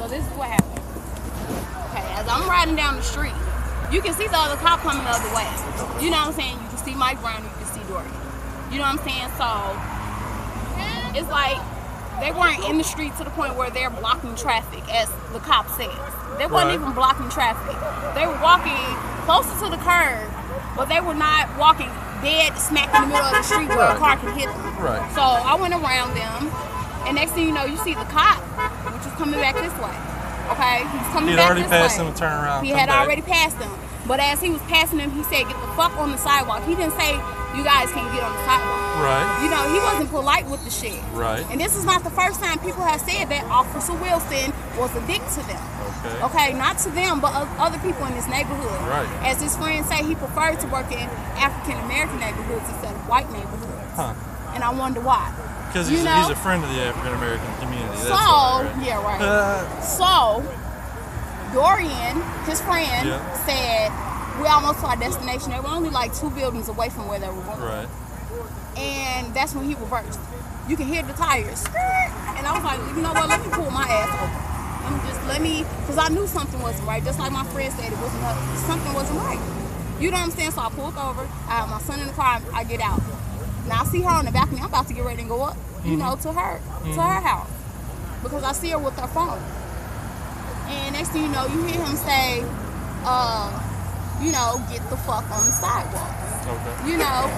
So this is what happened. Okay, as I'm riding down the street, you can see the other cop coming the other way. You know what I'm saying? You can see Mike Brown, you can see Dorian. You know what I'm saying? So it's like they weren't in the street to the point where they're blocking traffic, as the cop says. They weren't even blocking traffic. They were walking closer to the curb, but they were not walking dead smack in the middle of the street where a car can hit them. Right. So I went around them, and next thing you know, you see the cop, which is coming back this way. Okay, he's coming back this way. He had already passed them, turn around. He had already passed them. But as he was passing them, he said, "Get the fuck on the sidewalk." He didn't say, "You guys can't get on the sidewalk." Right. You know, he wasn't polite with the shit. Right. And this is not the first time people have said that Officer Wilson was a dick to them. Okay. Okay, not to them, but other people in this neighborhood. Right. As his friends say, he preferred to work in African American neighborhoods instead of white neighborhoods. Huh. And I wonder why. Because he's a friend of the African American community. So, that's why, right? yeah, right. So, Dorian, his friend, said, "We're almost to our destination." They were only like 2 buildings away from where they were going. Right. And that's when he reversed. You can hear the tires. And I was like, you know what, let me pull my ass over. Because I knew something wasn't right. Just like my friend said, something wasn't right. You know what I'm saying? So I pulled over. I have my son in the car. I get out. Now I see her on the balcony. I'm about to get ready and go up, you know, to her house. Because I see her with her phone. And next thing you know, you hear him say, you know, "Get the fuck on the sidewalk." Okay. You know?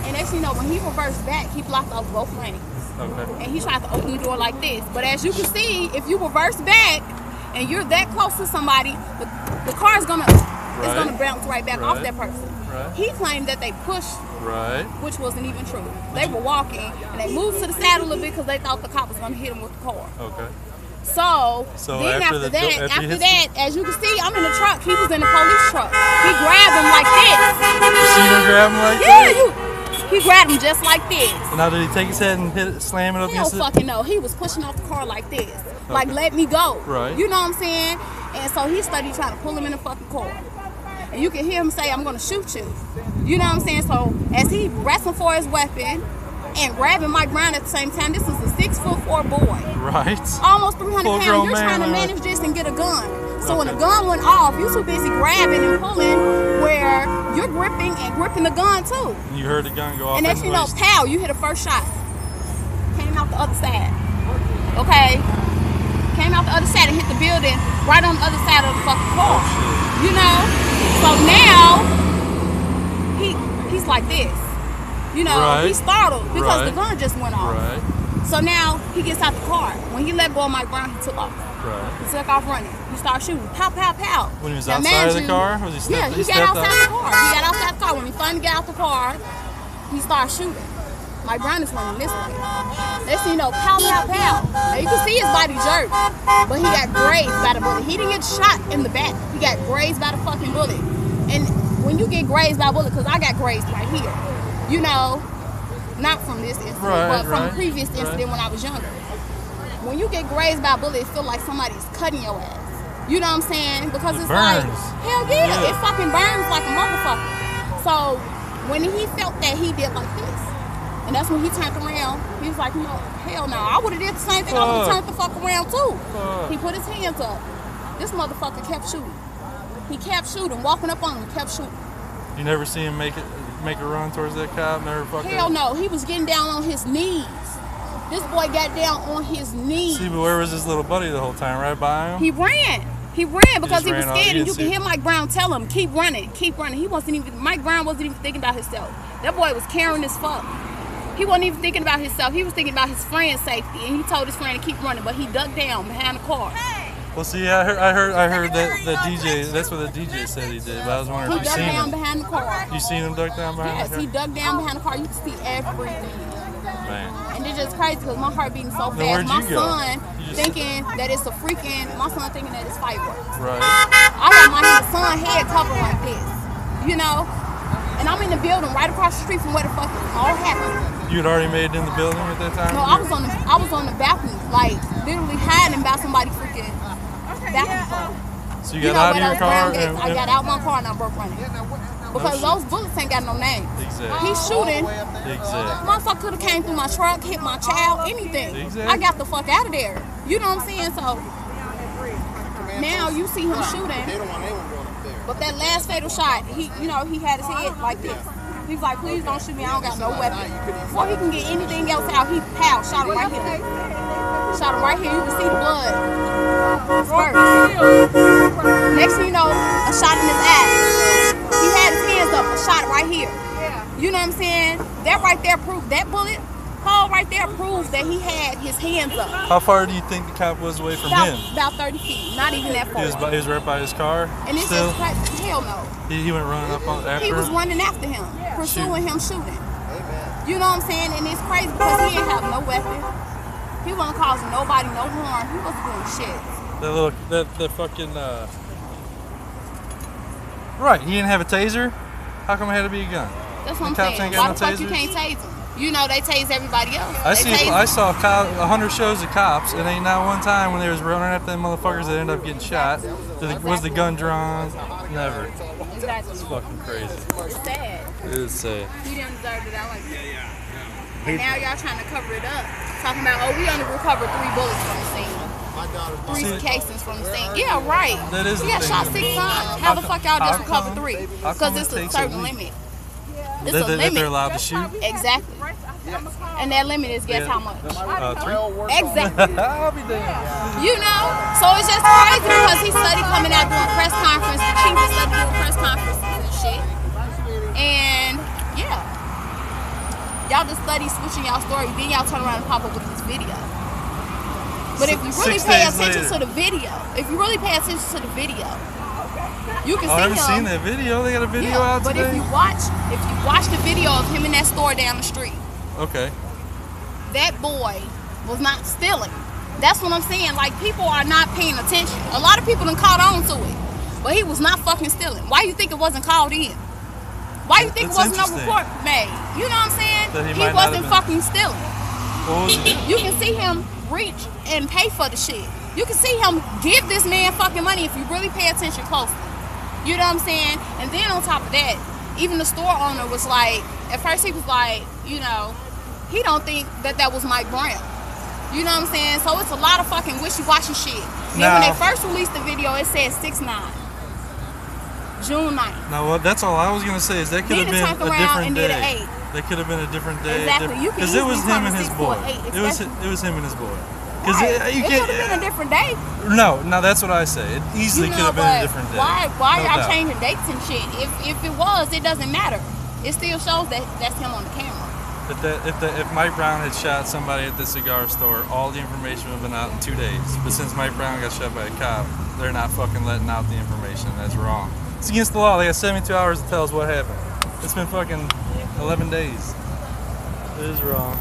And next thing you know, when he reversed back, he blocked off both lanes. Okay. And he tried to open the door like this. But as you can see, if you reverse back and you're that close to somebody, the car is gonna bounce right back off that person. Right. He claimed that they pushed, which wasn't even true. They were walking and they moved to the side a little bit because they thought the cop was gonna hit him with the car. Okay. So then after that, as you can see, I'm in the truck. He was in the police truck. He grabbed him like this. You seen him grab him like this? Yeah, he grabbed him just like this. And now did he take his head and slam it up against it? Hell fucking no. He was pushing off the car like this. Like, let me go. Right. You know what I'm saying? And so he started trying to pull him in the fucking car. And you can hear him say, "I'm going to shoot you." You know what I'm saying? So as he wrestling for his weapon and grabbing Mike Brown at the same time, this is a 6'4" boy. Right. Almost 300 pounds. You're trying to manage this and get a gun. So when the gun went off, you're too busy grabbing and pulling where you're gripping the gun too. And you heard the gun go off. And next thing you know, pow, you hit the first shot. Came out the other side. Okay? Came out the other side and hit the building right on the other side of the fucking car. You know? So now, he's like this. You know, he's startled because the gun just went off. Right. So now he gets out the car. When he let go of Mike Brown, he took off. Right. He took off running. He started shooting. Pow, pow, pow. When he was outside of the car? Was he he got outside the car. He got outside the car. When he finally got out the car, he started shooting. Mike Brown is running this way. Next thing you know, pow, pow, pow. Now you can see his body jerk, but he got grazed by the bullet. He didn't get shot in the back. He got grazed by the fucking bullet. And when you get grazed by a bullet, because I got grazed right here, you know, not from this incident, but from a previous incident when I was younger. When you get grazed by a bullet, it feels like somebody's cutting your ass. You know what I'm saying? Because it's like, hell yeah, it fucking burns like a motherfucker. So when he felt that, he did like this. And that's when he turned around. He was like, no, hell no. I would have did the same thing. I would have turned the fuck around too. He put his hands up. This motherfucker kept shooting. He kept shooting, walking up on him, kept shooting. You never see him make a run towards that cop? Never fucking. Hell no. He was getting down on his knees. This boy got down on his knees. See, but where was his little buddy the whole time? Right by him? He ran. He ran because he was scared, and you can hear Mike Brown tell him, keep running, keep running. Mike Brown wasn't even thinking about himself. That boy was caring as fuck. He wasn't even thinking about himself. He was thinking about his friend's safety, and he told his friend to keep running, but he ducked down behind the car. Well, see, I heard that DJ. That's what the DJ said he did. But I was wondering if you seen him. He ducked down behind the car. You seen him duck down behind the car? Yes, he ducked down behind the car. You can see everything. Man. And it's just crazy because my heart beating so fast. My son thinking that it's my son thinking that it's fireworks. Right. I got my son head covered like this, you know. And I'm in the building right across the street from where the fuck it all happened. You had already made it in the building at that time? No, I was on the balcony, like literally hiding by somebody freaking balcony. So you got out of your car? I got out my car and I broke running. Because those bullets ain't got no names. Exactly. He's shooting. Exactly. Motherfucker could have came through my truck, hit my child, anything. Exactly. I got the fuck out of there. You know what I'm saying? So Now you see him shooting. But that last fatal shot, he had his head like this. He was like, please don't shoot me, I don't got no weapon. Before he can get anything else out, he shot him right here. Shot him right here, you can see the blood. First. Next thing you know, a shot in his ass. He had his hands up, a shot right here. You know what I'm saying? That right there proves, that bullet hole right there proves that he had his hands up. How far do you think the cop was away from him? About 30 feet, not even that far. He was right by his car? And it's just hell no. He went running up after him? He was running after him, pursuing him, shooting. You know what I'm saying? And it's crazy because he didn't have no weapon. He wasn't causing nobody no harm. He wasn't doing shit. The fucking, right, he didn't have a taser? How come it had to be a gun? That's what I'm saying. Why the fuck you can't tase him? You know they tase everybody else. I saw 100 shows of cops, and ain't not one time when they was running after them motherfuckers that ended up getting shot. Was the gun drawn? Never. Exactly. It's fucking crazy. It's sad. It is sad. He didn't deserve it out like that. And now y'all trying to cover it up. Talking about, oh, we only recovered 3 bullets from the scene. 3 casings from the scene. Yeah, right. That is we got shot 6 times. How the fuck y'all just recovered 3? Because it's a certain limit. It's a limit. That they're allowed to shoot? Exactly. And that limit is guess how much? 3? Exactly. I'll be damned. You know? So it's just crazy because he studied coming out doing press conference. The chief is studying doing press conferences and shit. And yeah. Y'all just study switching y'all story, then y'all turn around and pop up with this video. But if you really pay attention to the video, you can see him. I haven't seen that video. They got a video out today. But if you watch the video of him in that store down the street, okay, that boy was not stealing. That's what I'm saying. Like, people are not paying attention. A lot of people done caught on to it, but he was not fucking stealing. Why you think it wasn't called in? Why you think it wasn't no report made? You know what I'm saying? He wasn't fucking stealing. What was he doing? You can see him reach and pay for the shit. You can see him give this man fucking money if you really pay attention closely. You know what I'm saying? And then on top of that, even the store owner was like, at first he was like, you know, he don't think that was Mike Brown. You know what I'm saying? So it's a lot of fucking wishy-washy shit. Then when they first released the video, it said 6/9. June 9th. No, well, that's all I was gonna say is that could have been a different day. That could have been a different day. Exactly. Because it was him and his boy. It was him and his boy. Because it could have been a different day. No, that's what I say. It easily could have been a different day. Why y'all changing dates and shit? If it was, it doesn't matter. It still shows that that's him on the camera. If Mike Brown had shot somebody at the cigar store, all the information would have been out in 2 days. But since Mike Brown got shot by a cop, they're not fucking letting out the information. That's wrong. It's against the law. They got 72 hours to tell us what happened. It's been fucking 11 days. It is wrong.